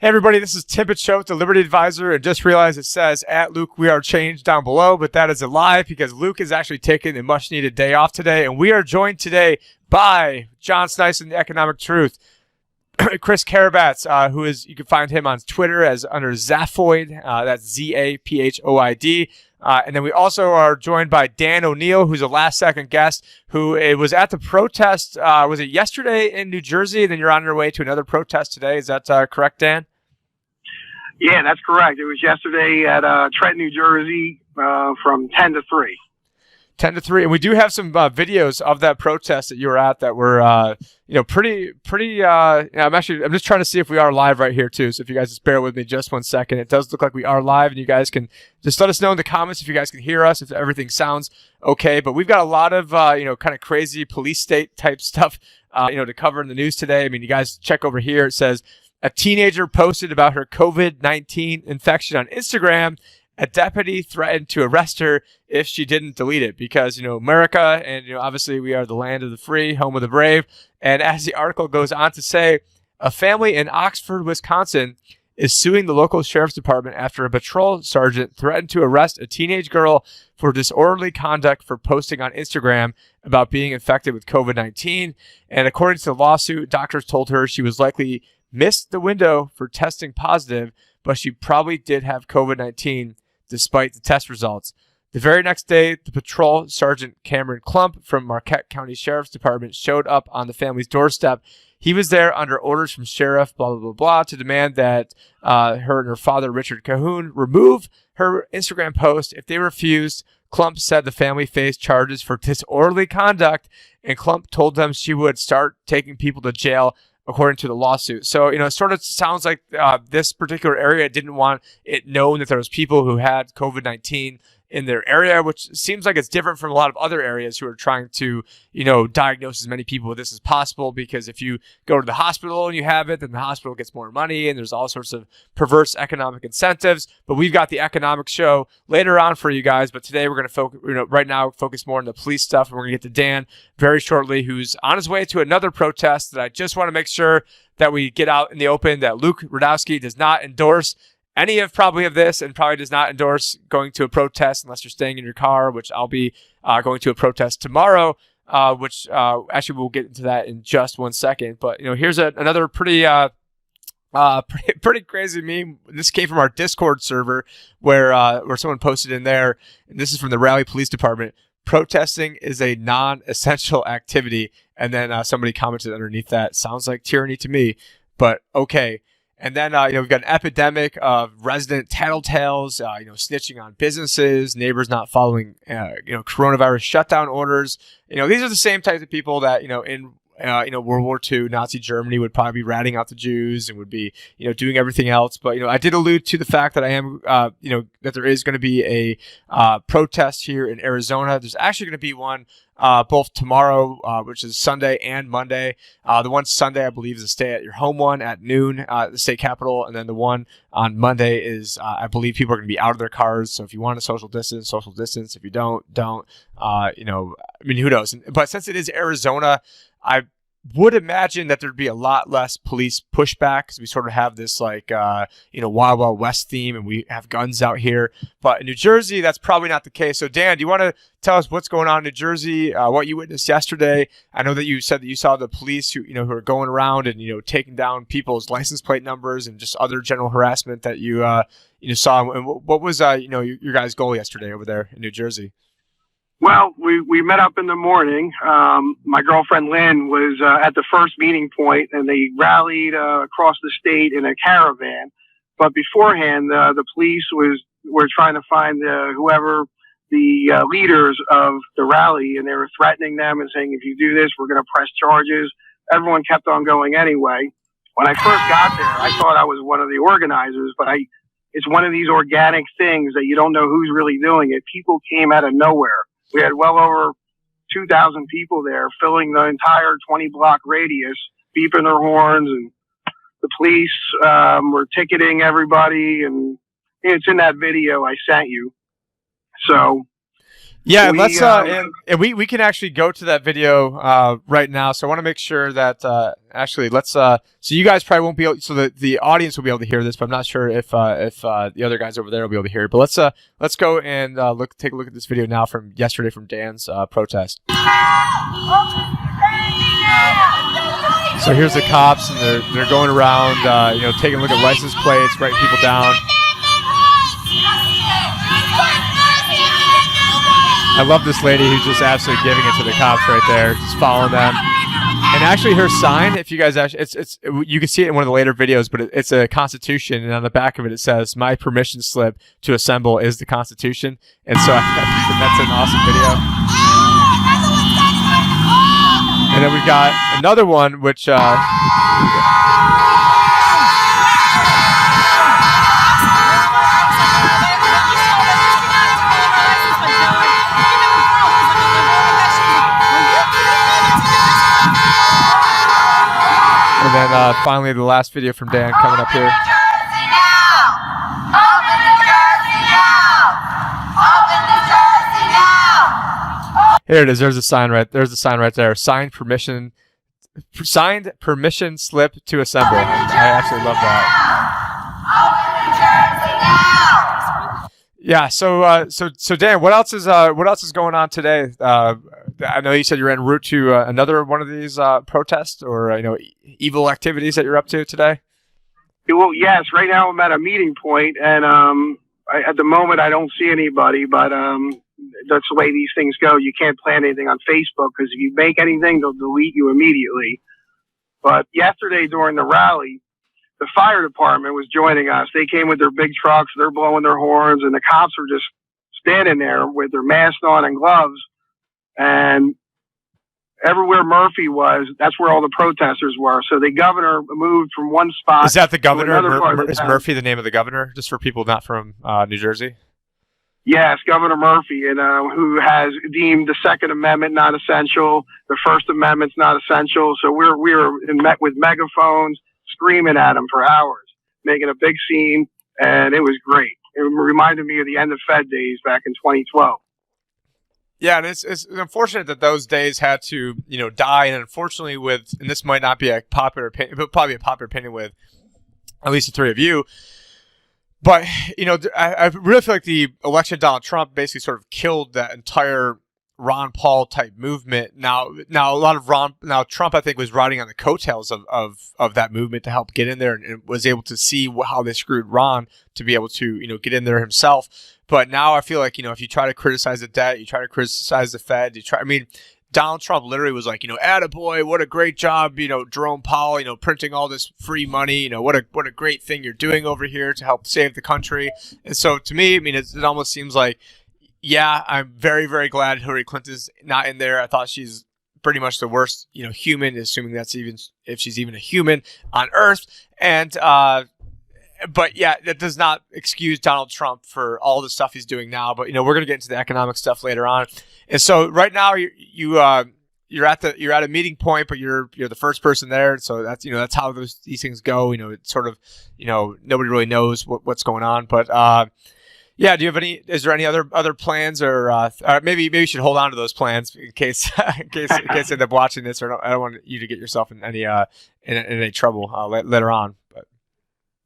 Hey everybody, this is Tim Choate, the Liberty Advisor, and just realized it says at Luke We Are Changed down below, but that is a lie because Luke is actually taking a much needed day off today, and we are joined today by John Sneisen, the Economic Truth, Chris Karabats, who is, you can find him on Twitter as under Zaphoid, that's Zaphoid. And then we also are joined by Dan O'Neill, who's a last-second guest, who was at the protest, was it yesterday in New Jersey, and then you're on your way to another protest today. Is that correct, Dan? Yeah, that's correct. It was yesterday at Trenton, New Jersey, from 10 to 3. 10 to 3. And we do have some videos of that protest that you were at that were, pretty, I'm just trying to see if we are live right here too. So if you guys just bear with me just 1 second, it does look like we are live, and you guys can just let us know in the comments if you guys can hear us, if everything sounds okay. But we've got a lot of, kind of crazy police state type stuff, to cover in the news today. I mean, you guys check over here. It says a teenager posted about her COVID-19 infection on Instagram. A deputy threatened to arrest her if she didn't delete it because, America, and, obviously we are the land of the free, home of the brave. And as the article goes on to say, a family in Oxford, Wisconsin is suing the local sheriff's department after a patrol sergeant threatened to arrest a teenage girl for disorderly conduct for posting on Instagram about being infected with COVID-19. And according to the lawsuit, doctors told her she was likely missed the window for testing positive, but she probably did have COVID-19 despite the test results. The very next day, the patrol sergeant Cameron Klump from Marquette County Sheriff's Department showed up on the family's doorstep. He was there under orders from sheriff, blah, blah, blah, blah, to demand that her and her father, Richard Cahoon, remove her Instagram post. If they refused, Klump said the family faced charges for disorderly conduct, and Klump told them she would start taking people to jail according to the lawsuit. So, it sort of sounds like this particular area didn't want it known that there was people who had COVID-19 in their area, which seems like it's different from a lot of other areas who are trying to, diagnose as many people with this as possible. Because if you go to the hospital and you have it, then the hospital gets more money, and there's all sorts of perverse economic incentives. But we've got the economic show later on for you guys. But today we're going to focus, right now, focus more on the police stuff. And we're going to get to Dan very shortly, who's on his way to another protest that I just want to make sure that we get out in the open, that Luke Rudowski does not endorse any of this, and probably does not endorse going to a protest unless you're staying in your car, which I'll be going to a protest tomorrow, which actually we'll get into that in just 1 second. But, here's another pretty crazy meme. This came from our Discord server where someone posted in there, and this is from the Raleigh Police Department: protesting is a non-essential activity. And then somebody commented underneath that, sounds like tyranny to me, but okay. And then, we've got an epidemic of resident tattletales, snitching on businesses, neighbors not following, coronavirus shutdown orders. These are the same types of people that, in World War II, Nazi Germany would probably be ratting out the Jews and would be, doing everything else. But, I did allude to the fact that I am, that there is going to be a protest here in Arizona. There's actually going to be one both tomorrow, which is Sunday, and Monday. The one Sunday, I believe, is a stay at your home one at noon at the state capitol. And then the one on Monday is, I believe people are going to be out of their cars. So if you want to social distance. If you don't. Who knows? But since it is Arizona, I would imagine that there'd be a lot less police pushback because we sort of have this Wild Wild West theme, and we have guns out here. But in New Jersey, that's probably not the case. So Dan, do you want to tell us what's going on in New Jersey, what you witnessed yesterday? I know that you said that you saw the police who are going around and, taking down people's license plate numbers and just other general harassment that you saw. And what was, your guys' goal yesterday over there in New Jersey? Well, we met up in the morning. My girlfriend Lynn was at the first meeting point, and they rallied across the state in a caravan. But beforehand, the police were trying to find whoever the leaders of the rally, and they were threatening them and saying, if you do this, we're going to press charges. Everyone kept on going anyway. When I first got there, I thought I was one of the organizers, but it's one of these organic things that you don't know who's really doing it. People came out of nowhere. We had well over 2,000 people there filling the entire 20-block radius, beeping their horns, and the police were ticketing everybody, and it's in that video I sent you. So Yeah, let's and we can actually go to that video right now. So I want to make sure that actually let's so you guys probably won't be able, so the audience will be able to hear this, but I'm not sure if the other guys over there will be able to hear it. But let's go and take a look at this video now from yesterday from Dan's protest. So here's the cops, and they're going around, taking a look at license plates, writing people down. I love this lady who's just absolutely giving it to the cops right there, just following them. And actually, her sign, if you guys actually, you can see it in one of the later videos, but it's a Constitution, and on the back of it, it says, "My permission slip to assemble is the Constitution." And so I think that's an awesome video. And then we've got another one, which. And then finally, the last video from Dan coming up here. Here it is. There's a sign right. There's the sign right there. Signed permission slip to assemble. I absolutely love that. Yeah. So Dan, what else is going on today? I know you said you're en route to another one of these protests or evil activities that you're up to today. Well, yes. Right now I'm at a meeting point, and at the moment I don't see anybody. But that's the way these things go. You can't plan anything on Facebook because if you make anything, they'll delete you immediately. But yesterday during the rally, the fire department was joining us. They came with their big trucks. They're blowing their horns, and the cops were just standing there with their masks on and gloves. And everywhere Murphy was, that's where all the protesters were. So the governor moved from one spot. Is that the governor? Is Murphy the name of the governor? Just for people not from New Jersey? Yes, Governor Murphy, and who has deemed the Second Amendment not essential. The First Amendment's not essential. So we were met with megaphones, screaming at him for hours, making a big scene, and it was great. It reminded me of the end of Fed days back in 2012. Yeah, and it's unfortunate that those days had to, die. And unfortunately and this might not be a popular opinion, but probably a popular opinion with at least the three of you. But, I really feel like the election of Donald Trump basically sort of killed that entire Ron Paul type movement. Now a lot of Trump, I think, was riding on the coattails of that movement to help get in there and was able to see how they screwed Ron to be able to, get in there himself. But now I feel like, if you try to criticize the debt, you try to criticize the Fed, Donald Trump literally was like, attaboy, what a great job, Jerome Powell, printing all this free money, what a great thing you're doing over here to help save the country. And so to me, it almost seems like, yeah, I'm very, very glad Hillary Clinton's not in there. I thought she's pretty much the worst, human, assuming that's even if she's even a human on Earth. And but yeah, that does not excuse Donald Trump for all the stuff he's doing now. But we're gonna get into the economic stuff later on. And so right now you're at a meeting point, but you're the first person there. So that's that's how these things go. It's sort of nobody really knows what's going on. But yeah, do you have is there any other plans or maybe you should hold on to those plans in case you end up watching this, or I don't want you to get yourself in any trouble later on. But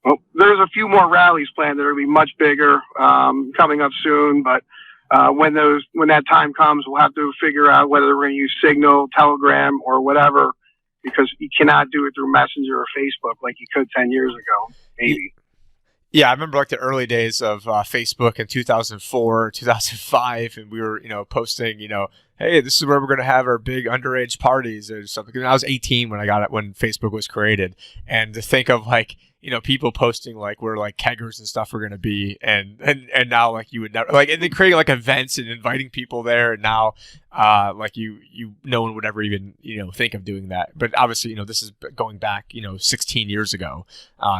well, there's a few more rallies planned that are going to be much bigger coming up soon. But when that time comes, we'll have to figure out whether we're going to use Signal, Telegram, or whatever, because you cannot do it through Messenger or Facebook like you could 10 years ago, maybe. Yeah, I remember like the early days of Facebook in 2004, 2005, and we were, posting, hey, this is where we're going to have our big underage parties or something. And I was 18 when Facebook was created, and to think of people posting where keggers and stuff were going to be, and now you would never and then creating events and inviting people there, and now no one would ever even think of doing that. But obviously this is going back 16 years ago,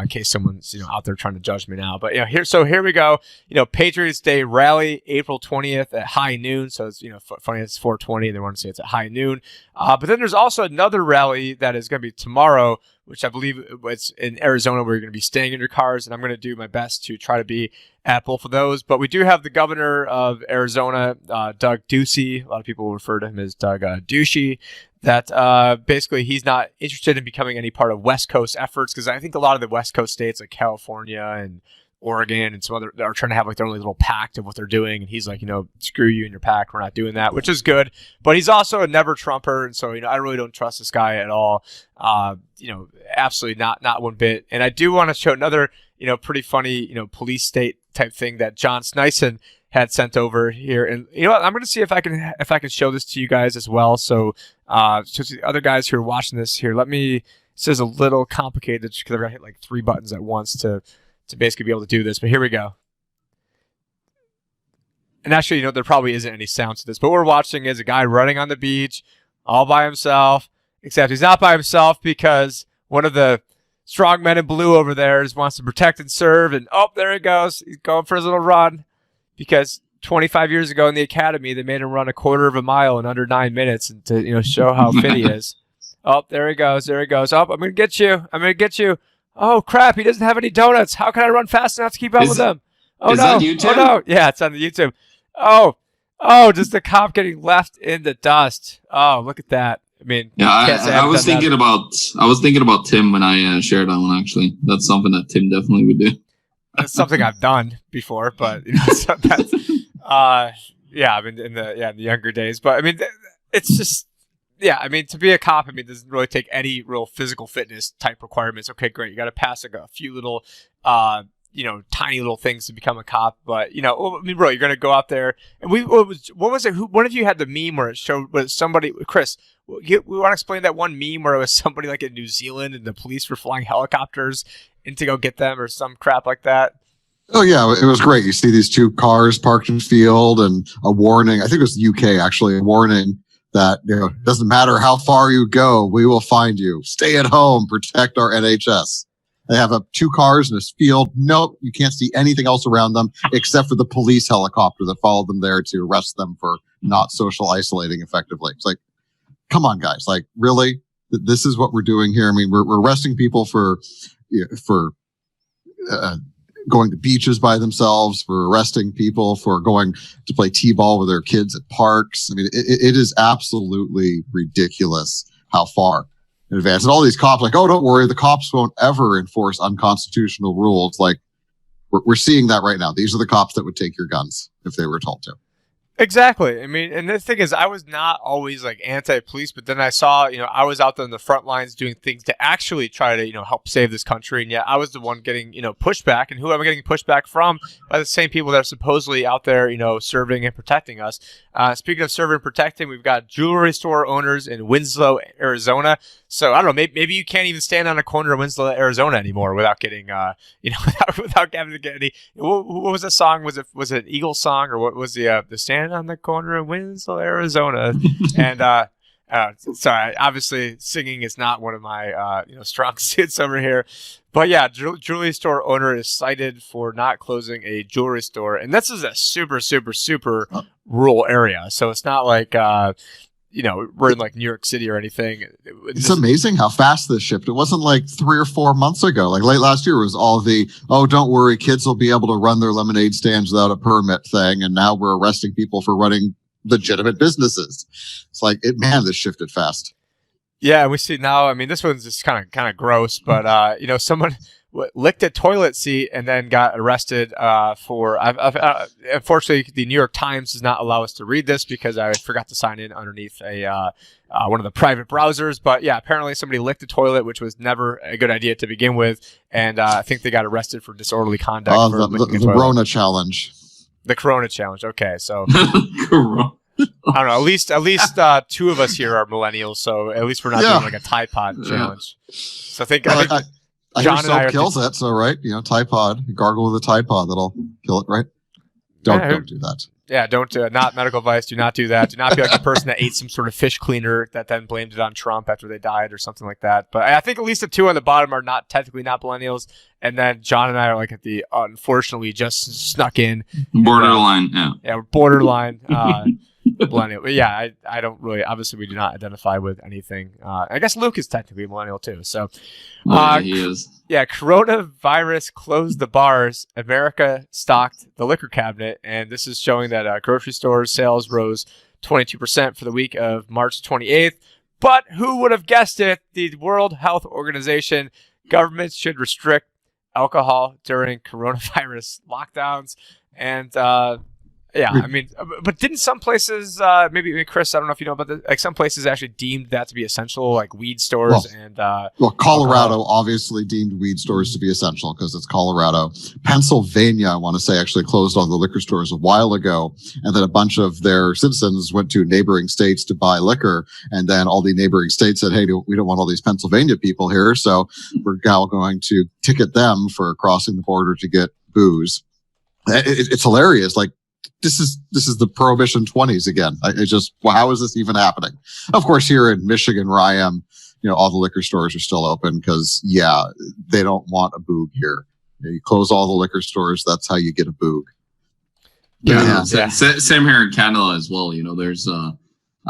in case someone's out there trying to judge me now. But here we go. Patriots Day rally April 20th at high noon. So it's funny it's 4:20 and they want to say it's at high noon. But then there's also another rally that is going to be tomorrow, which I believe it's in Arizona where you're going to be staying in your cars. And I'm going to do my best to try to be at both of those. But we do have the governor of Arizona, Doug Ducey. A lot of people refer to him as Doug Ducey. That basically he's not interested in becoming any part of West Coast efforts, because I think a lot of the West Coast states like California and Oregon and some other are trying to have like their own little pact of what they're doing, and he's like, screw you and your pact, we're not doing that, which is good. But he's also a never Trumper, and so I really don't trust this guy at all. Absolutely not one bit. And I do want to show another pretty funny police state type thing that John Sneisen had sent over here, and what, I'm going to see if I can show this to you guys as well. So the other guys who are watching this here, this is a little complicated because I've got to hit like 3 buttons at once to basically be able to do this, but here we go. And actually, there probably isn't any sound to this, but what we're watching is a guy running on the beach all by himself, except he's not by himself because one of the strong men in blue over there wants to protect and serve, and there he goes. He's going for his little run because 25 years ago in the academy, they made him run a quarter of a mile in under 9 minutes and to show how fit he is. There he goes. I'm going to get you. Oh, crap, he doesn't have any donuts. How can I run fast enough to keep up with him? Is that YouTube? Oh, no. Yeah, it's on the YouTube. Oh, just the cop getting left in the dust. Oh, look at that. I was thinking about Tim when I shared that one, actually. That's something that Tim definitely would do. That's something I've done before, but so that's, in the younger days. But, it's just... Yeah, to be a cop, it doesn't really take any real physical fitness type requirements. Okay, great. You got to pass a few little, tiny little things to become a cop. But, bro, you're going to go out there. And what was it? One of you had the meme where it showed somebody, Chris, we want to explain that one meme where it was somebody like in New Zealand and the police were flying helicopters in to go get them or some crap like that. Oh, yeah, it was great. You see these 2 cars parked in field and a warning. I think it was the UK, actually, a warning that, doesn't matter how far you go, we will find you. Stay at home, protect our NHS. They have 2 cars in this field. Nope, you can't see anything else around them except for the police helicopter that followed them there to arrest them for not social isolating effectively. It's like, come on, guys. Like, really? This is what we're doing here? We're arresting people for going to beaches by themselves, for arresting people for going to play t-ball with their kids at parks. It is absolutely ridiculous how far in advance. And all these cops like, oh, don't worry, the cops won't ever enforce unconstitutional rules. Like, we're seeing that right now. These are the cops that would take your guns if they were told to. Exactly. And the thing is, I was not always like anti-police, but then I saw, I was out there in the front lines doing things to actually try to, help save this country. And yet I was the one getting, pushback. And who am I getting pushback from? By the same people that are supposedly out there, serving and protecting us. Speaking of serving and protecting, we've got jewelry store owners in Winslow, Arizona. So I don't know, maybe you can't even stand on a corner of Winslow, Arizona anymore without getting, without having to get any. What was the song? Was it an Eagles song, or what was the stand on the corner of Winslow, Arizona? And sorry, obviously singing is not one of my strong suits over here. But yeah, jewelry store owner is cited for not closing a jewelry store, and this is a super, super, super rural area. So it's not like we're in like New York City or anything. It's amazing how fast this shipped. It wasn't like 3 or 4 months ago. Like late last year was all the, oh, don't worry, kids will be able to run their lemonade stands without a permit thing. And now we're arresting people for running legitimate businesses. It's like, this shifted fast. Yeah, we see now. This one's just kind of gross, but someone licked a toilet seat and then got arrested for. Unfortunately, the New York Times does not allow us to read this because I forgot to sign in underneath one of the private browsers. But yeah, apparently somebody licked a toilet, which was never a good idea to begin with, and I think they got arrested for disorderly conduct. The Corona challenge. The Corona challenge. Okay, so. I don't know. At least 2 of us here are millennials, so at least we're not doing like a Tide Pod challenge. So I think John and I kills it. So right, Tide Pod. You gargle with a Tide Pod, that'll kill it, right? Don't do that. Yeah, don't do it. Not medical advice. Do not do that. Do not be like the person that ate some sort of fish cleaner that then blamed it on Trump after they died or something like that. But I think at least the 2 on the bottom are not technically not millennials, and then John and I are like at the unfortunately just snuck in borderline. Yeah, we're borderline. Millennial. But yeah, I don't really. Obviously, we do not identify with anything. I guess Luke is technically a millennial too. So, he is. Yeah, coronavirus closed the bars. America stocked the liquor cabinet, and this is showing that grocery stores sales rose 22% for the week of March 28th. But who would have guessed it? The World Health Organization, governments should restrict alcohol during coronavirus lockdowns. And yeah, I mean, but didn't some places, maybe Chris, I don't know if you know about this, like some places actually deemed that to be essential, like weed stores Colorado obviously deemed weed stores to be essential because it's Colorado. Pennsylvania, I want to say, actually closed all the liquor stores a while ago, and then a bunch of their citizens went to neighboring states to buy liquor, and then all the neighboring states said, hey, we don't want all these Pennsylvania people here, so we're now going to ticket them for crossing the border to get booze. It's hilarious. Like, this is the Prohibition 20s again. How is this even happening? Of course, here in Michigan, where I am, all the liquor stores are still open because, they don't want a boog here. You close all the liquor stores. That's how you get a boog. Same here in Canada as well. There's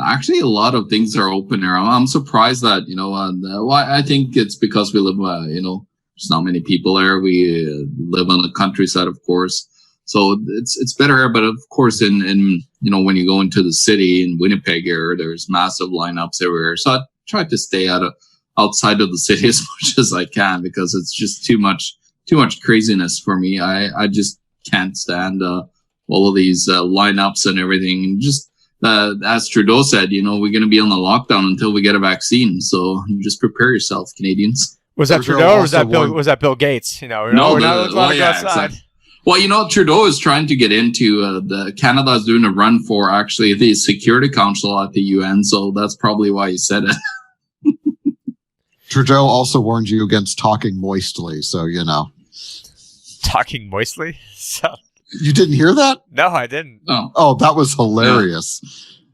actually a lot of things are open here. I'm surprised that, I think it's because we live, there's not many people there. We live on the countryside, of course. So it's better here, but of course, in when you go into the city in Winnipeg here, there's massive lineups everywhere. So I try to stay outside of the city as much as I can because it's just too much craziness for me. I just can't stand all of these lineups and everything. And just as Trudeau said, we're going to be on the lockdown until we get a vaccine. So just prepare yourself, Canadians. Was that Trudeau or was that Bill Gates? We're not allowed to go outside. Exactly. Well, Trudeau is trying to get into Canada is doing a run for actually the Security Council at the UN, so that's probably why he said it. Trudeau also warned you against talking moistly, so Talking moistly? So you didn't hear that? No, I didn't. Oh, that was hilarious.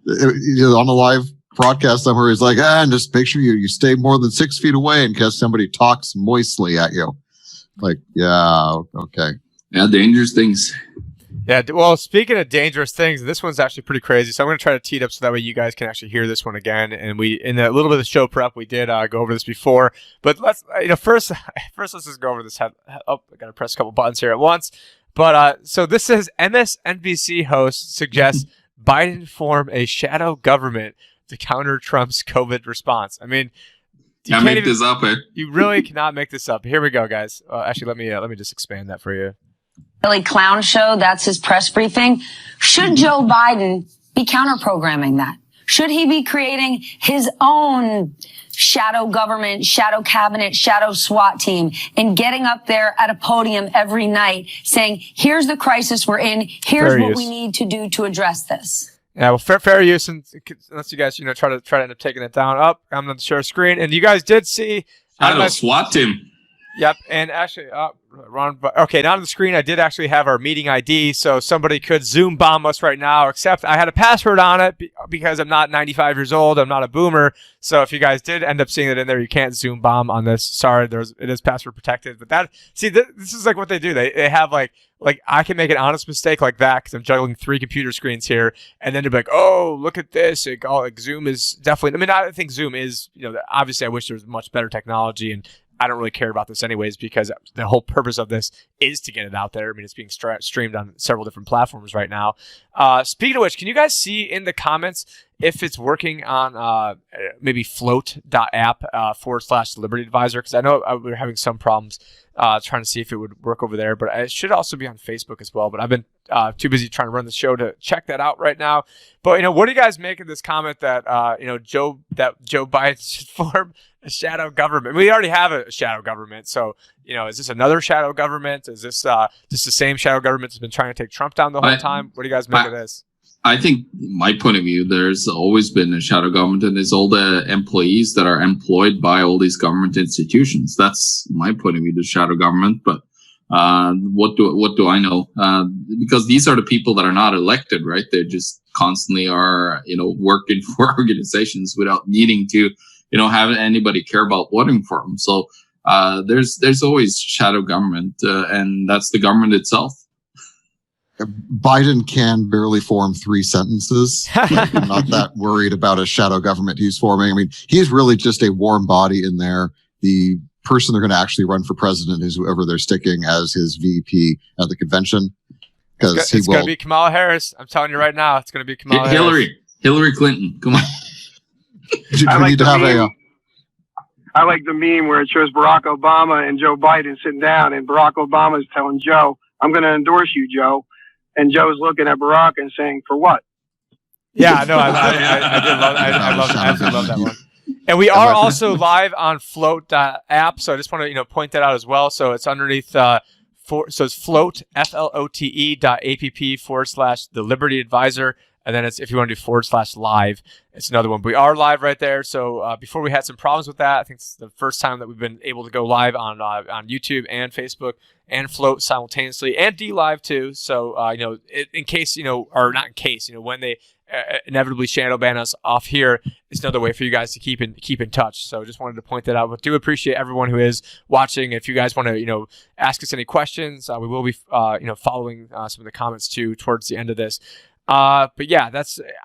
Yeah. On the live broadcast somewhere, he's like, and just make sure you stay more than 6 feet away in case somebody talks moistly at you. Like, yeah, okay. Yeah, dangerous things. Yeah, well, speaking of dangerous things, this one's actually pretty crazy. So I'm going to try to tee it up so that way you guys can actually hear this one again. And in a little bit of show prep, we did go over this before. But let's, first let's just go over this. I got to press a couple buttons here at once. But so this says MSNBC host suggests Biden form a shadow government to counter Trump's COVID response. I mean, you can't make this up, eh? You really cannot make this up. Here we go, guys. Actually, let me just expand that for you. Really clown show. That's his press briefing. Should Joe Biden be counter-programming that? Should he be creating his own shadow government, shadow cabinet, shadow SWAT team and getting up there at a podium every night saying, here's the crisis we're in. Here's what we need to do to address this. Yeah, well, fair use, unless you guys, try to end up taking it down. I'm going to share screen. And you guys did see. Shadow SWAT team. Yep, and actually, Ron, okay, not on the screen, I did actually have our meeting ID, so somebody could Zoom bomb us right now, except I had a password on it because I'm not 95 years old, I'm not a boomer, so if you guys did end up seeing it in there, you can't Zoom bomb on this. Sorry, it is password protected, but this is like what they do. They have like I can make an honest mistake like that because I'm juggling 3 computer screens here, and then they'll be like, oh, look at this, Zoom is definitely, I mean, I think Zoom is, obviously I wish there was much better technology, and I don't really care about this anyways because the whole purpose of this is to get it out there. I mean, it's being streamed on several different platforms right now. Speaking of which, can you guys see in the comments if it's working on maybe float.app /Liberty Advisor? Because I know we're having some problems trying to see if it would work over there, but it should also be on Facebook as well. But I've been too busy trying to run the show to check that out right now. But, what do you guys make of this comment that, Joe Biden should form a shadow government? We already have a shadow government. So, is this another shadow government? Is this just the same shadow government that's been trying to take Trump down the whole time? What do you guys make of this? I think, my point of view, there's always been a shadow government, and there's all the employees that are employed by all these government institutions. That's my point of view, the shadow government. But what do I know? Because these are the people that are not elected, right? They just constantly are, working for organizations without needing to, have anybody care about voting for them. So there's always shadow government, and that's the government itself. Biden can barely form 3 sentences. Like, I'm not that worried about a shadow government he's forming. I mean, he's really just a warm body in there. The person they're going to actually run for president is whoever they're sticking as his VP at the convention. Because it's going to be Kamala Harris. I'm telling you right now, it's going to be Kamala Hillary. Harris. Hillary Clinton. Come on. I like the meme where it shows Barack Obama and Joe Biden sitting down, and Barack Obama is telling Joe, "I'm going to endorse you, Joe." And Joe's looking at Barack and saying, "For what?" Yeah, no, I love that one. And we are also live on Float app, so I just want to point that out as well. So it's underneath so it's Float FLOTE.app/the Liberty Advisor, and then it's if you want to do /live, it's another one. But we are live right there. So before we had some problems with that, I think it's the first time that we've been able to go live on YouTube and Facebook and Float simultaneously, and D Live too. So in case or not in case when they inevitably shadow ban us off here, it's another way for you guys to keep in touch. So just wanted to point that out. But do appreciate everyone who is watching. If you guys want to ask us any questions, we will be following some of the comments too towards the end of this. But yeah,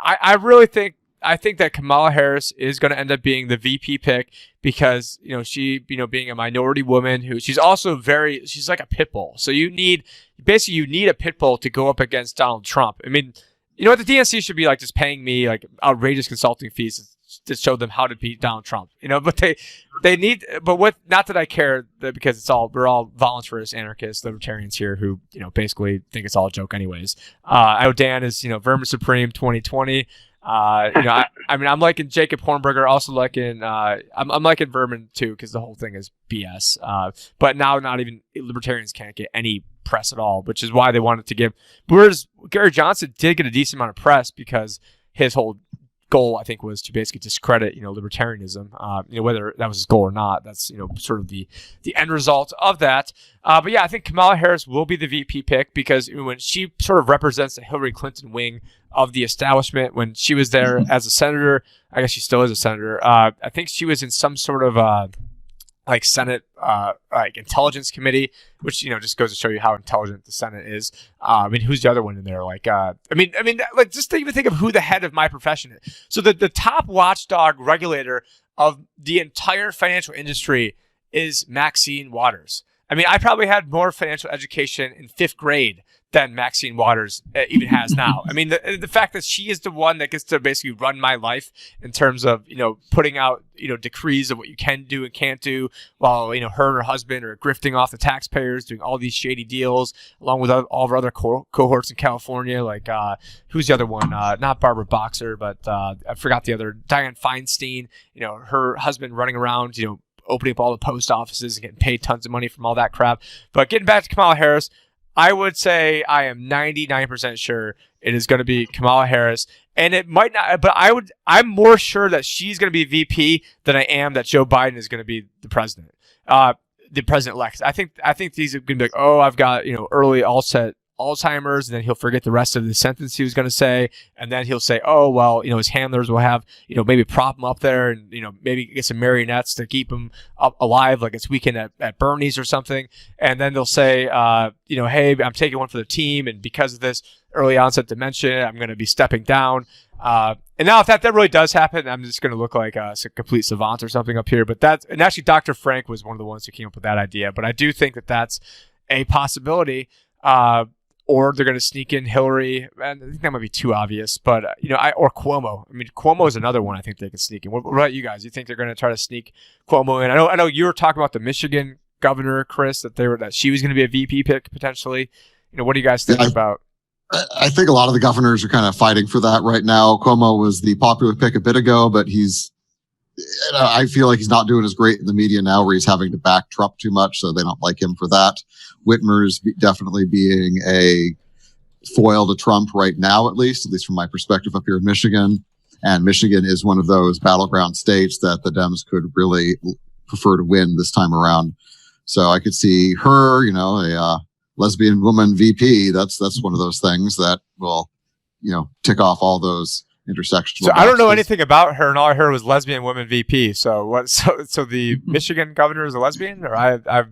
I really think that Kamala Harris is going to end up being the VP pick because, she, being a minority woman she's also she's like a pit bull. So you need a pit bull to go up against Donald Trump. I mean, what the DNC should be like just paying me like outrageous consulting fees to show them how to beat Donald Trump, but they need, but not that I care because we're all voluntarist anarchists, libertarians here who, basically think it's all a joke anyways. I know Dan is, Vermin Supreme 2020. I mean, I'm liking Jacob Hornberger, also liking, I'm liking Vermin too, because the whole thing is BS. But now not even libertarians can't get any press at all, which is why they wanted to give, whereas Gary Johnson did get a decent amount of press because his whole goal, I think, was to basically discredit, libertarianism. Whether that was his goal or not, that's sort of the end result of that. But yeah, I think Kamala Harris will be the VP pick because when she sort of represents the Hillary Clinton wing of the establishment, when she was there as a senator, I guess she still is a senator. I think she was in some sort of Senate intelligence committee, which just goes to show you how intelligent the Senate is. I mean, who's the other one in there? Just even think of who the head of my profession is. So the top watchdog regulator of the entire financial industry is Maxine Waters. I mean, I probably had more financial education in 5th grade than Maxine Waters even has now. I mean, the fact that she is the one that gets to basically run my life in terms of, putting out, decrees of what you can do and can't do while, her and her husband are grifting off the taxpayers, doing all these shady deals, along with all of our other cohorts in California. Like, who's the other one? Not Barbara Boxer, but I forgot the other, Dianne Feinstein, her husband running around, opening up all the post offices and getting paid tons of money from all that crap. But getting back to Kamala Harris, I would say I am 99% sure it is going to be Kamala Harris, and it might not, but I'm more sure that she's going to be VP than I am that Joe Biden is going to be the president, the president-elect. I think these are going to be like, oh, I've got, early onset Alzheimer's, and then he'll forget the rest of the sentence he was going to say, and then he'll say, oh, well, his handlers will have, maybe prop him up there and, maybe get some marionettes to keep him alive, like it's Weekend at Bernie's or something, and then they'll say, hey, I'm taking one for the team, and because of this early onset dementia, I'm going to be stepping down. And now if that really does happen, I'm just going to look like a complete savant or something up here, and actually Dr. Frank was one of the ones who came up with that idea, but I do think that that's a possibility. Or they're going to sneak in Hillary. And I think that might be too obvious, but or Cuomo. I mean, Cuomo is another one I think they can sneak in. What about you guys? You think they're going to try to sneak Cuomo in? I know you were talking about the Michigan governor, Chris, that she was going to be a VP pick potentially. What do you guys think about? I think a lot of the governors are kind of fighting for that right now. Cuomo was the popular pick a bit ago, but I feel like he's not doing as great in the media now, where he's having to back Trump too much, so they don't like him for that. Whitmer's definitely being a foil to Trump right now, at least from my perspective up here in Michigan. And Michigan is one of those battleground states that the Dems could really prefer to win this time around. So I could see her, a lesbian woman VP. That's one of those things that will, tick off all those intersectional. So I don't know anything about her, and all I heard was lesbian woman VP. So what? So the Michigan governor is a lesbian, or I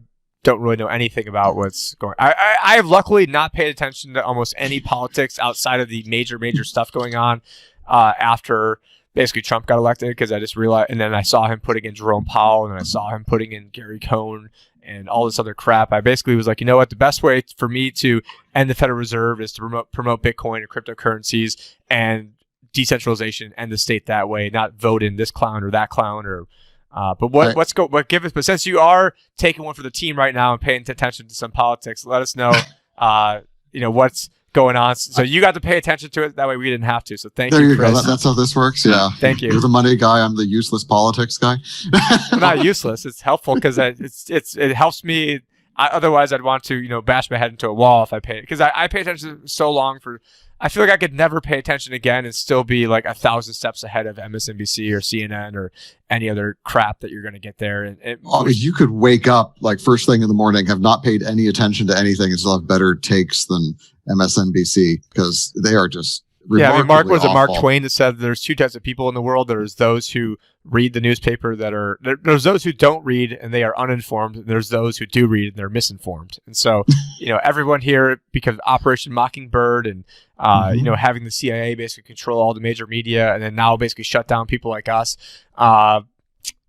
don't really know anything about what's going. I have luckily not paid attention to almost any politics outside of the major stuff going on after basically Trump got elected, because I just realized, and then I saw him putting in Jerome Powell, and then I saw him putting in Gary Cohn and all this other crap. I basically was like, you know what, the best way for me to end the Federal Reserve is to promote Bitcoin and cryptocurrencies and decentralization, and the state that way, not vote in this clown or that clown or but but since you are taking one for the team right now and paying attention to some politics, let us know what's going on. So you got to pay attention to it. That way we didn't have to. So thank you. There you Chris. go. That's how this works. Yeah. Thank you. You're the money guy. I'm the useless politics guy. Well, not useless. It's helpful because it helps me. Otherwise, I'd want to bash my head into a wall if I pay, because I pay attention so long for. I feel like I could never pay attention again and still be like 1,000 steps ahead of MSNBC or CNN or any other crap that you're going to get there. And you could wake up like first thing in the morning, have not paid any attention to anything, and still have better takes than MSNBC, because they are just remarkably Mark awful. Twain that said there's two types of people in the world. There's those who read the newspaper there's those who don't read and they are uninformed, and there's those who do read and they're misinformed. And so everyone here, because of Operation Mockingbird and having the CIA basically control all the major media, and then now basically shut down people like us,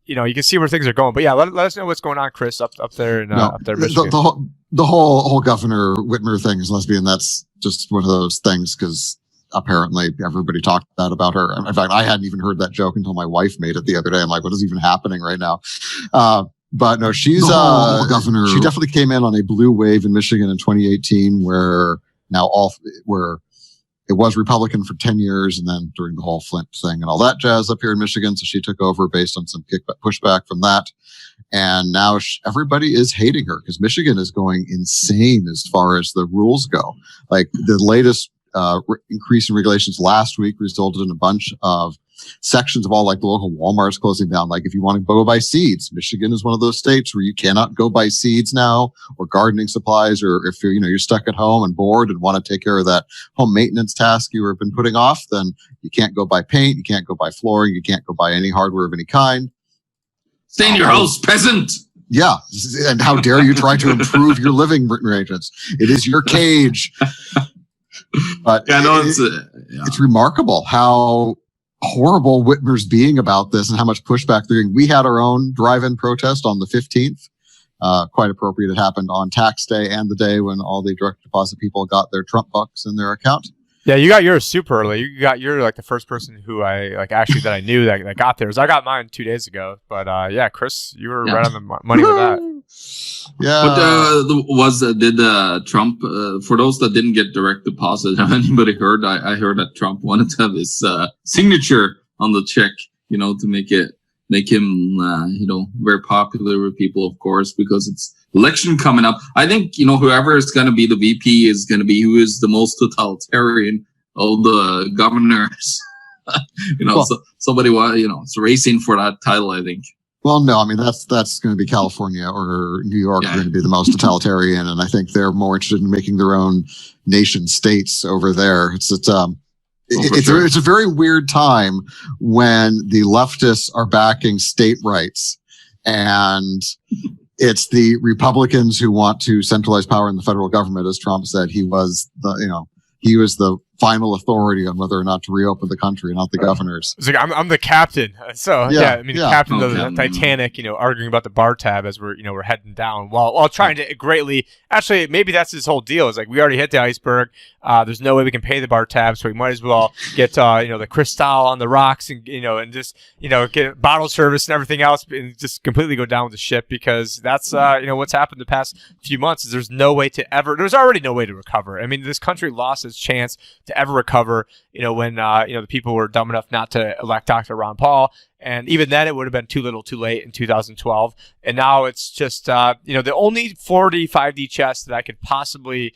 you can see where things are going. But yeah, let us know what's going on, Chris, up there in up there in Michigan. The whole Governor Whitmer thing is lesbian. That's just one of those things, because apparently everybody talked about her. In fact, I hadn't even heard that joke until my wife made it the other day. I'm like, what is even happening right now? But no, she's governor. She definitely came in on a blue wave in Michigan in 2018, where it was Republican for 10 years, and then during the whole Flint thing and all that jazz up here in Michigan. So she took over based on some pushback from that. And now everybody is hating her because Michigan is going insane as far as the rules go. Like the latest increase in regulations last week resulted in a bunch of sections of all like the local Walmarts closing down. Like if you want to go buy seeds, Michigan is one of those states where you cannot go buy seeds now, or gardening supplies, or if you're stuck at home and bored and want to take care of that home maintenance task you have been putting off, then you can't go buy paint, you can't go buy flooring, you can't go buy any hardware of any kind. Stay in your house, peasant. Yeah, and how dare you try to improve your living arrangements? It is your cage. But it's remarkable how horrible Whitmer's being about this and how much pushback they're getting. We had our own drive-in protest on the 15th. Quite appropriate. It happened on tax day and the day when all the direct deposit people got their Trump bucks in their account. Yeah, you got yours super early. You're like the first person who I knew that got theirs. I got mine 2 days ago. But yeah, Chris, you were right on the money with that. Yeah. But did Trump, for those that didn't get direct deposit, have anybody heard? I heard that Trump wanted to have his signature on the check, to make him, very popular with people, of course, because it's election coming up. I think, whoever is going to be the VP is going to be who is the most totalitarian of the governors. Somebody, it's racing for that title, I think. Well, no, I mean, that's going to be California or New York are going to be the most totalitarian. And I think they're more interested in making their own nation states over there. It's a very weird time when the leftists are backing state rights, and it's the Republicans who want to centralize power in the federal government. As Trump said, he was the final authority on whether or not to reopen the country, not the governors. It's like I'm the captain. So the captain of the Titanic, arguing about the bar tab as we're heading down while trying to greatly. Actually, maybe that's his whole deal. Is like we already hit the iceberg. There's no way we can pay the bar tab, so we might as well get the Cristal on the rocks and just get bottle service and everything else, and just completely go down with the ship, because that's what's happened the past few months is there's already no way to recover. I mean, this country lost its chance to ever recover, when the people were dumb enough not to elect Dr. Ron Paul. And even then, it would have been too little too late in 2012. And now it's just, the only 45D chess that I could possibly,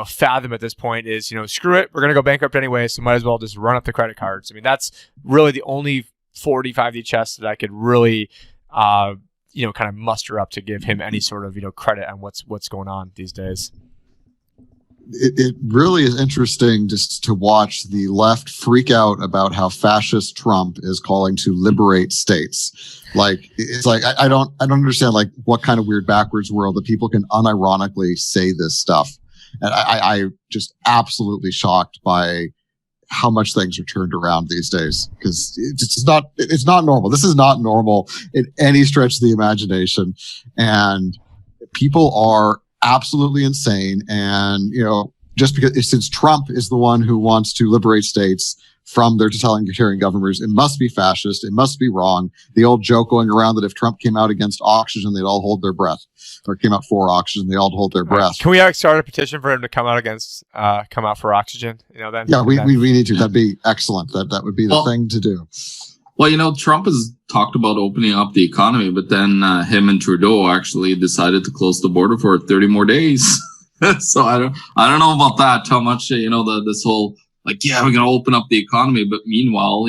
fathom at this point is, screw it, we're going to go bankrupt anyway, so might as well just run up the credit cards. I mean, that's really the only 45D chess that I could really, kind of muster up to give him any sort of, credit on what's going on these days. it really is interesting just to watch the left freak out about how fascist Trump is calling to liberate states. Like, it's like, I don't understand, like, what kind of weird backwards world that people can unironically say this stuff. And I just absolutely shocked by how much things are turned around these days, because it's not normal. This is not normal in any stretch of the imagination. And people are absolutely insane. And, just because, since Trump is the one who wants to liberate states from their totalitarian governments, it must be fascist. It must be wrong. The old joke going around that if Trump came out against oxygen, they'd all hold their breath, or came out for oxygen, they all hold their breath. Can we start a petition for him to come out for oxygen? Then yeah, we need to. That'd be excellent. That would be the thing to do. Well, Trump has talked about opening up the economy, but then him and Trudeau actually decided to close the border for 30 more days. So I don't know about that. How much this whole, like, yeah, we're going to open up the economy, but meanwhile,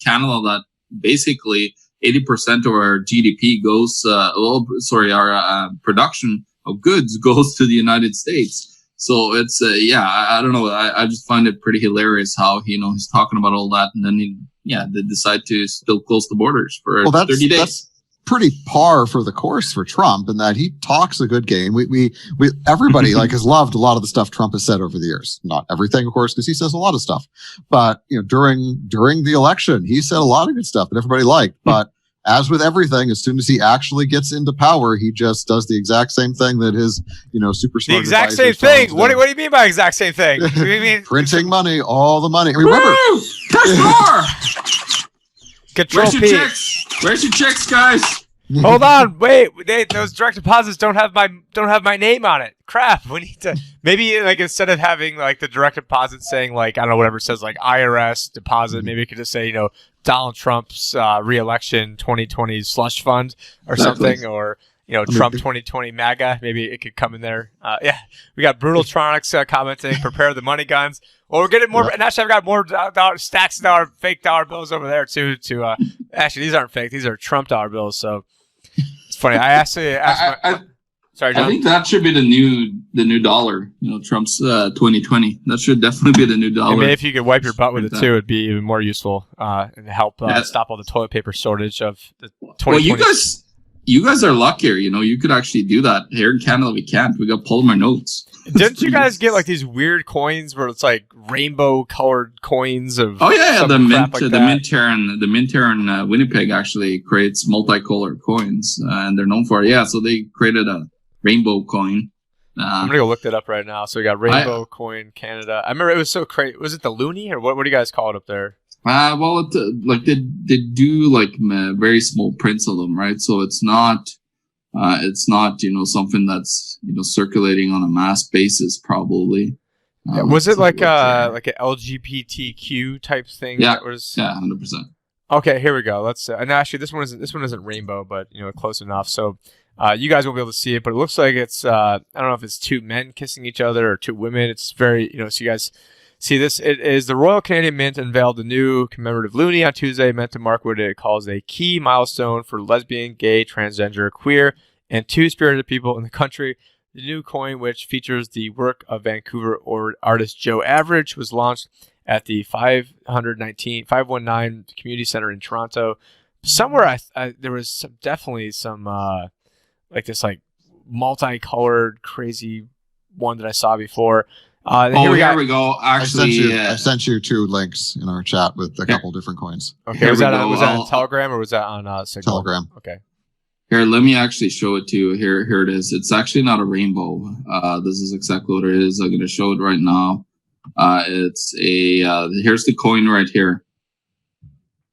Canada, that basically 80% of our GDP goes, our production of goods goes to the United States. So it's, I don't know. I just find it pretty hilarious how, he's talking about all that, and then they decide to still close the borders for 30 days. That's pretty par for the course for Trump, in that he talks a good game. We everybody has loved a lot of the stuff Trump has said over the years. Not everything, of course, because he says a lot of stuff. But during the election, he said a lot of good stuff that everybody liked. But as with everything, as soon as he actually gets into power, he just does the exact same thing that his super smart. The exact same thing. What do you mean by exact same thing? What do you mean? Printing money, all the money. Remember, press more. Control P. Where's your checks, guys? Hold on, wait. Those direct deposits don't have my name on it. Crap. We need to maybe, like, instead of having like the direct deposit saying, like, I don't know, whatever it says, like IRS deposit, maybe it could just say Donald Trump's re-election 2020 slush fund or something, or Trump 2020 MAGA. Maybe it could come in there. We got Brutaltronics commenting, prepare the money guns. Well, we're getting more, and actually I've got more stacks of fake dollar bills over there too. Actually, these aren't fake; these are Trump dollar bills. So it's funny. Sorry, John. I think that should be the new dollar. Trump's 2020. That should definitely be the new dollar. And maybe if you could wipe your butt with it too, it'd be even more useful and help stop all the toilet paper shortage of the 2020. Well, you guys are luckier. You could actually do that. Here in Canada, we can't. We got polymer notes. Didn't you guys get like these weird coins where it's like rainbow colored coins of? Oh yeah, the mint here in Winnipeg actually creates multicolored coins, and they're known for it. Yeah, so they created a rainbow coin. I'm gonna go look that up right now. So we got rainbow coin Canada. I remember it was so crazy. Was it the loonie, or what do you guys call it up there? Well, they do like very small prints of them, right? So it's not something that's circulating on a mass basis, probably. Was it like an LGBTQ type thing? Yeah, 100%. Okay, here we go. Let's and actually this one isn't rainbow, but close enough. So you guys won't be able to see it, but it looks like it's I don't know if it's two men kissing each other or two women. It's very so you guys see this. It is the Royal Canadian Mint unveiled the new commemorative loonie on Tuesday, meant to mark what it calls a key milestone for lesbian, gay, transgender, queer, and two-spirited people in the country. The new coin, which features the work of Vancouver artist Joe Average, was launched at the 519 Community Center in Toronto. Somewhere there was definitely some like this like multicolored crazy one that I saw before. Here we go. Actually, I sent you two links in our chat with a couple different coins. Okay, was that on Telegram or was that on Signal? Telegram. Okay. Here, let me actually show it to you. Here it is. It's actually not a rainbow. This is exactly what it is. I'm going to show it right now. It's here's the coin right here.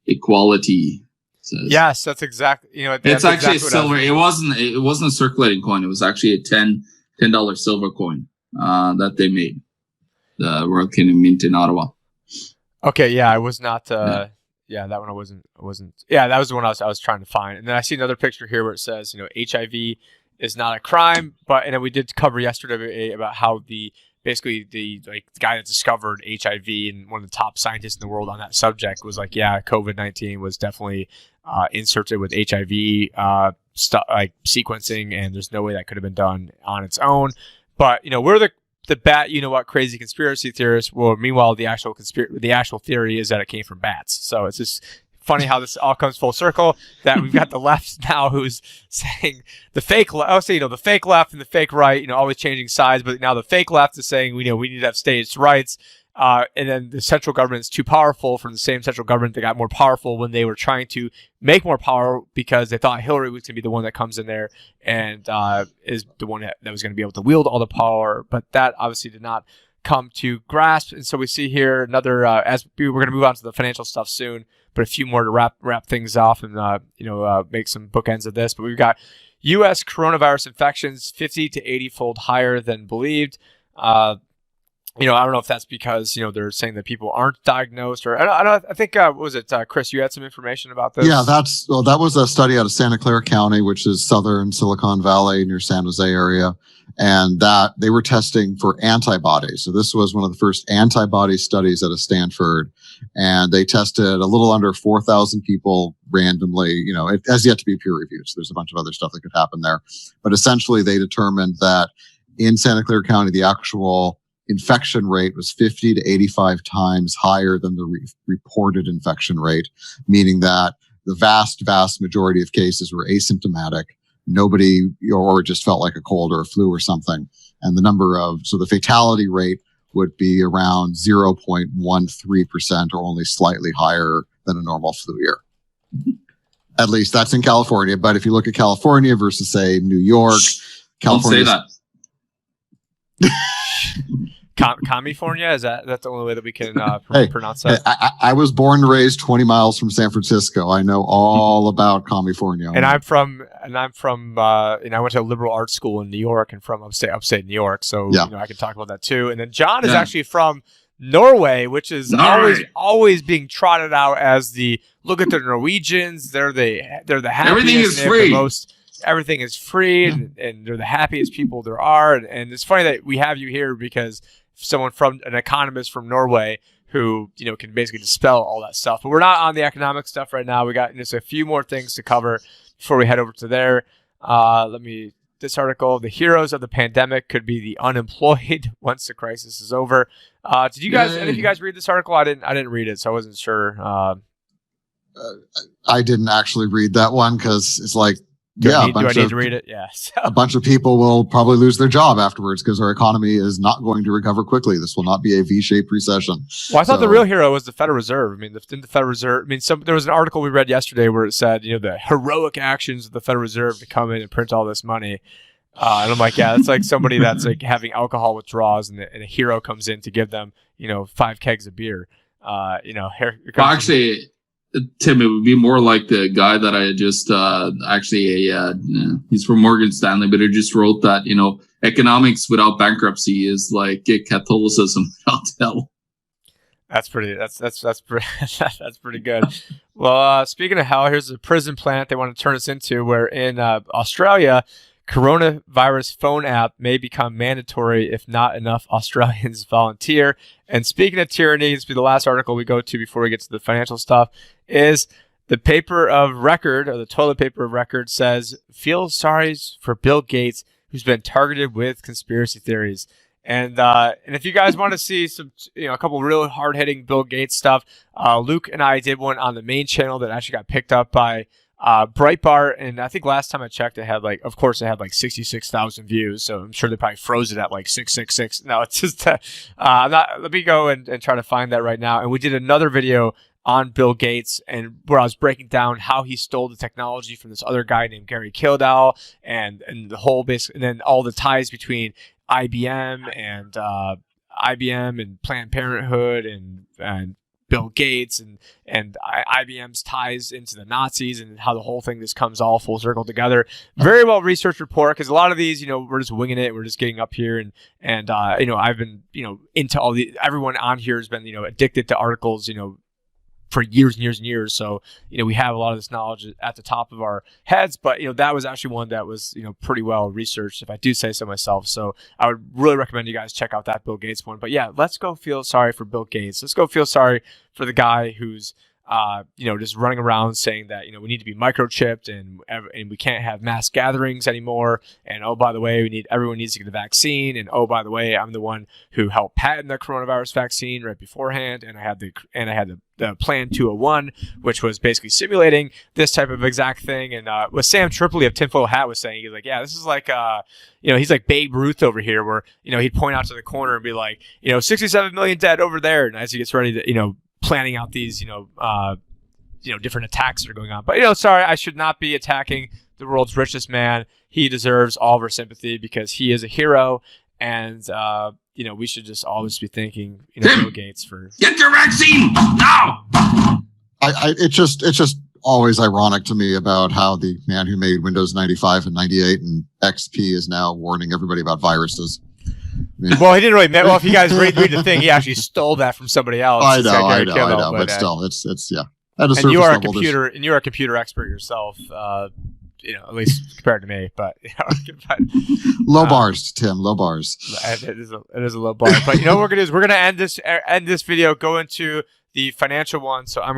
Equality. Says. Yes, that's exactly. It's actually silver. It wasn't a circulating coin. It was actually a $10 silver coin that they made. The Royal Canadian Mint in Ottawa. Okay, yeah, I was not. Yeah, that one I wasn't. Yeah, that was the one I was trying to find. And then I see another picture here where it says, HIV is not a crime, and then we did cover yesterday about how the guy that discovered HIV and one of the top scientists in the world on that subject was like, yeah, COVID-19 was definitely inserted with HIV sequencing, and there's no way that could have been done on its own. But we're the bat, you know what, crazy conspiracy theorists. Well, meanwhile, the actual theory is that it came from bats. So it's just funny how this all comes full circle. That we've got the left now who's saying the fake left. The fake left and the fake right. Always changing sides. But now the fake left is saying we need to have states' rights. And then the central government is too powerful from the same central government that got more powerful when they were trying to make more power because they thought Hillary was going to be the one that comes in there and is the one that was going to be able to wield all the power. But that obviously did not come to grasp. And so we see here another, as we're going to move on to the financial stuff soon, but a few more to wrap things off and, make some bookends of this. But we've got U.S. coronavirus infections 50 to 80-fold higher than believed. I don't know if that's because, they're saying that people aren't diagnosed or I think, what was it, Chris, you had some information about this? Yeah, that was a study out of Santa Clara County, which is southern Silicon Valley near San Jose area. And that they were testing for antibodies. So this was one of the first antibody studies out of Stanford. And they tested a little under 4,000 people randomly. It has yet to be peer reviewed. So there's a bunch of other stuff that could happen there. But essentially they determined that in Santa Clara County, the actual infection rate was 50 to 85 times higher than the reported infection rate, meaning that the vast majority of cases were asymptomatic. Nobody, or just felt like a cold or a flu or something. And so the fatality rate would be around 0.13% or only slightly higher than a normal flu year. At least that's in California. But if you look at California versus, say, New York, California. Don't say that. California, is that's the only way that we can pronounce that? Hey, I was born and raised 20 miles from San Francisco. I know all about California. And I went to a liberal arts school in New York and from upstate New York. So I can talk about that too. And then John is actually from Norway, which is always being trotted out as look at the Norwegians. They're the happiest. Everything is free. Everything is free and they're the happiest people there are. And it's funny that we have you here because someone an economist from Norway who, can basically dispel all that stuff. But we're not on the economic stuff right now. We got just a few more things to cover before we head over to there. This article, the heroes of the pandemic could be the unemployed once the crisis is over. Did you guys, any of you guys read this article? I didn't read it, so I wasn't sure. I didn't actually read that one because it's like, do I need to read it? Yes. A bunch of people will probably lose their job afterwards because our economy is not going to recover quickly. This will not be a V-shaped recession. Well, I thought the real hero was the Federal Reserve. I mean, didn't the Federal Reserve? I mean, there was an article we read yesterday where it said, the heroic actions of the Federal Reserve to come in and print all this money. And I'm like, yeah, it's like somebody that's like having alcohol withdrawals, and a hero comes in to give them, 5 kegs of beer. Here comes actually. Tim, it would be more like the guy that I just he's from Morgan Stanley, but he just wrote that economics without bankruptcy is like Catholicism without hell. That's pretty. That's pretty good. Well, speaking of hell, here's a prison planet they want to turn us into. Where in Australia, coronavirus phone app may become mandatory if not enough Australians volunteer. And speaking of tyranny, this will be the last article we go to before we get to the financial stuff, is the paper of record, or the toilet paper of record, says, feel sorry for Bill Gates, who's been targeted with conspiracy theories. And if you guys want to see some, a couple of real hard-hitting Bill Gates stuff, Luke and I did one on the main channel that actually got picked up by Breitbart, and I think last time I checked, it had like 66,000 views. So I'm sure they probably froze it at like 666. No, it's just let me go and try to find that right now. And we did another video on Bill Gates, and where I was breaking down how he stole the technology from this other guy named Gary Kildall, and the whole and then all the ties between IBM and Planned Parenthood and Bill Gates and IBM's ties into the Nazis, and how the whole thing just comes all full circle together. Very well researched report, because a lot of these, we're just winging it. We're just getting up here and I've been, into everyone on here has been, addicted to articles, for years and years and years. So, we have a lot of this knowledge at the top of our heads, but, that was actually one that was, pretty well researched, if I do say so myself. So I would really recommend you guys check out that Bill Gates one. But yeah, let's go feel sorry for Bill Gates. Let's go feel sorry for the guy who's, just running around saying that, we need to be microchipped and we can't have mass gatherings anymore. And, oh, by the way, everyone needs to get the vaccine. And, oh, by the way, I'm the one who helped patent the coronavirus vaccine right beforehand. And I had the Plan 201, which was basically simulating this type of exact thing. And what Sam Tripoli of Tinfoil Hat was saying, he's like, yeah, this is like, he's like Babe Ruth over here, where, he'd point out to the corner and be like, 67 million dead over there. And as he gets ready to, planning out these, different attacks that are going on. But, sorry, I should not be attacking the world's richest man. He deserves all of our sympathy because he is a hero. And, we should just always be thanking, Bill Gates for... Get your vaccine now! It's just always ironic to me about how the man who made Windows 95 and 98 and XP is now warning everybody about viruses. Well, he didn't really. Well, if you guys read the thing, he actually stole that from somebody else. I know, but still, it's yeah. And you are a computer expert yourself, at least compared to me. But low bars, Tim, low bars. It is a low bar. But what we're gonna do is we're gonna end this video, go into the financial one. So I'm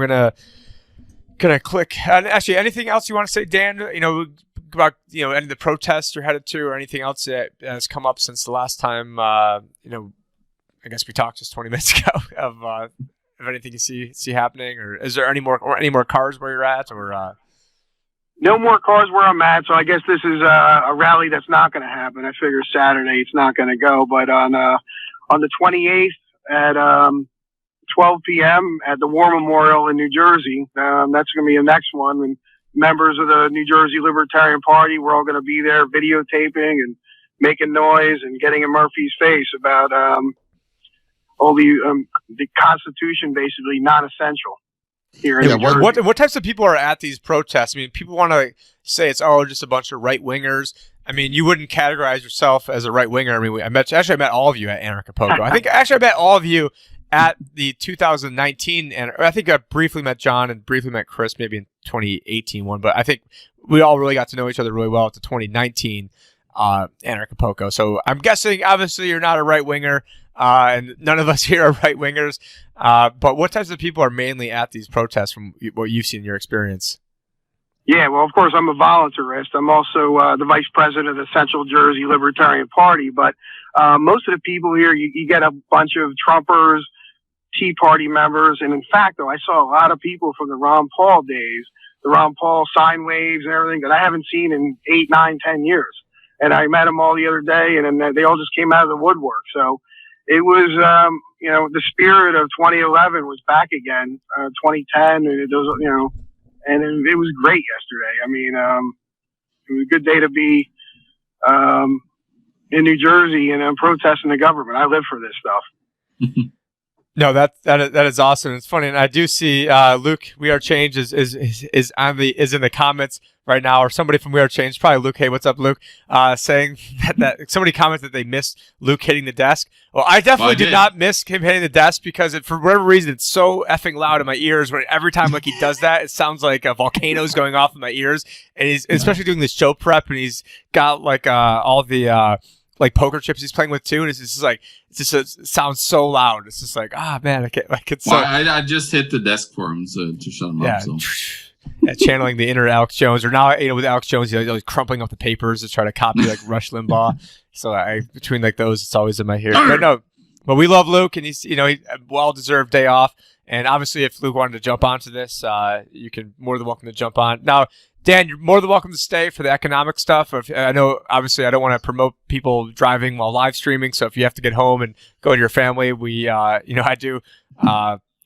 gonna click. Actually, anything else you want to say, Dan? About any of the protests you're headed to, or anything else that has come up since the last time I guess we talked just 20 minutes ago of anything you see happening, or is there any more cars where you're at, or no more cars where I'm at? So I guess this is a rally that's not going to happen. I figure Saturday it's not going to go, but on the 28th at 12 p.m. at the War Memorial in New Jersey, that's going to be the next one. And members of the New Jersey Libertarian Party, we're all going to be there videotaping and making noise and getting in Murphy's face about all the Constitution basically not essential here in New Jersey. What types of people are at these protests? I mean, people want to say it's just a bunch of right-wingers. I mean, you wouldn't categorize yourself as a right-winger. I mean, I met all of you at Anarchapulco. I think actually I met all of you at the 2019, and I think I briefly met John and briefly met Chris maybe in 2018 one, but I think we all really got to know each other really well at the 2019 Anarchapulco. So I'm guessing, obviously, you're not a right winger, and none of us here are right wingers. But what types of people are mainly at these protests from what you've seen in your experience? Yeah, well, of course, I'm a voluntarist. I'm also the vice president of the Central Jersey Libertarian Party. But most of the people here, you get a bunch of Trumpers, Tea Party members. And in fact, though, I saw a lot of people from the Ron Paul days, the Ron Paul sine waves and everything that I haven't seen in 8, 9, 10 years. And I met them all the other day, and then they all just came out of the woodwork. So it was, the spirit of 2011 was back again, 2010, and it was, and it was great yesterday. I mean, it was a good day to be in New Jersey and protesting the government. I live for this stuff. No, that is awesome. It's funny, and I do see Luke. We Are Change is in the comments right now, or somebody from We Are Change, probably Luke. Hey, what's up, Luke? Saying that somebody commented that they missed Luke hitting the desk. Well, I definitely did not miss him hitting the desk because for whatever reason it's so effing loud in my ears. When every time he does that, it sounds like a volcano's going off in my ears. And he's especially doing this show prep, and he's got all the poker chips he's playing with too, and it sounds so loud. It's just man, I can't. I just hit the desk for him to shut him up. So. Channeling the inner Alex Jones, or now with Alex Jones, he's crumpling up the papers to try to copy Rush Limbaugh. So between those, it's always in my ear. But we love Luke, and he's a well-deserved day off. And obviously, if Luke wanted to jump onto this, you can more than welcome to jump on now. Dan, you're more than welcome to stay for the economic stuff. I know, obviously, I don't want to promote people driving while live streaming. So if you have to get home and go to your family, I do.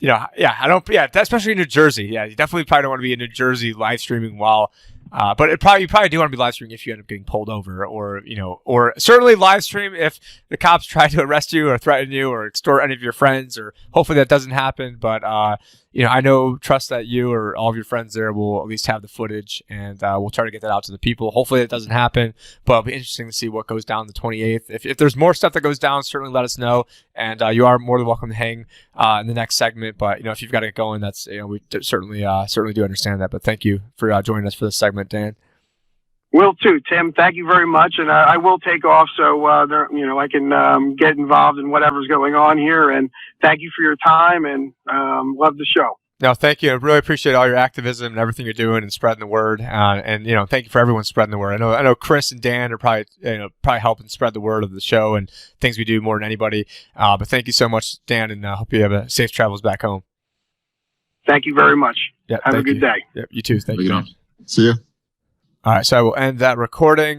Especially in New Jersey. Yeah, you definitely probably don't want to be in New Jersey live streaming while. But you probably do want to be live streaming if you end up getting pulled over, or certainly live stream if the cops try to arrest you or threaten you or extort any of your friends, or hopefully that doesn't happen. But I trust that you or all of your friends there will at least have the footage, and we'll try to get that out to the people. Hopefully it doesn't happen, but it'll be interesting to see what goes down the 28th. If there's more stuff that goes down, certainly let us know, and you are more than welcome to hang in the next segment. But if you've got to get going, that's we certainly do understand that. But thank you for joining us for this segment, Dan. Will too, Tim. Thank you very much, and I will take off so I can get involved in whatever's going on here. And thank you for your time, and love the show. No, thank you. I really appreciate all your activism and everything you're doing and spreading the word. And thank you for everyone spreading the word. I know Chris and Dan are probably helping spread the word of the show and things we do more than anybody. But thank you so much, Dan, and hope you have a safe travels back home. Thank you very much. Yeah, have a good day. Yep, you too. Thank you. See you. All right, so I will end that recording.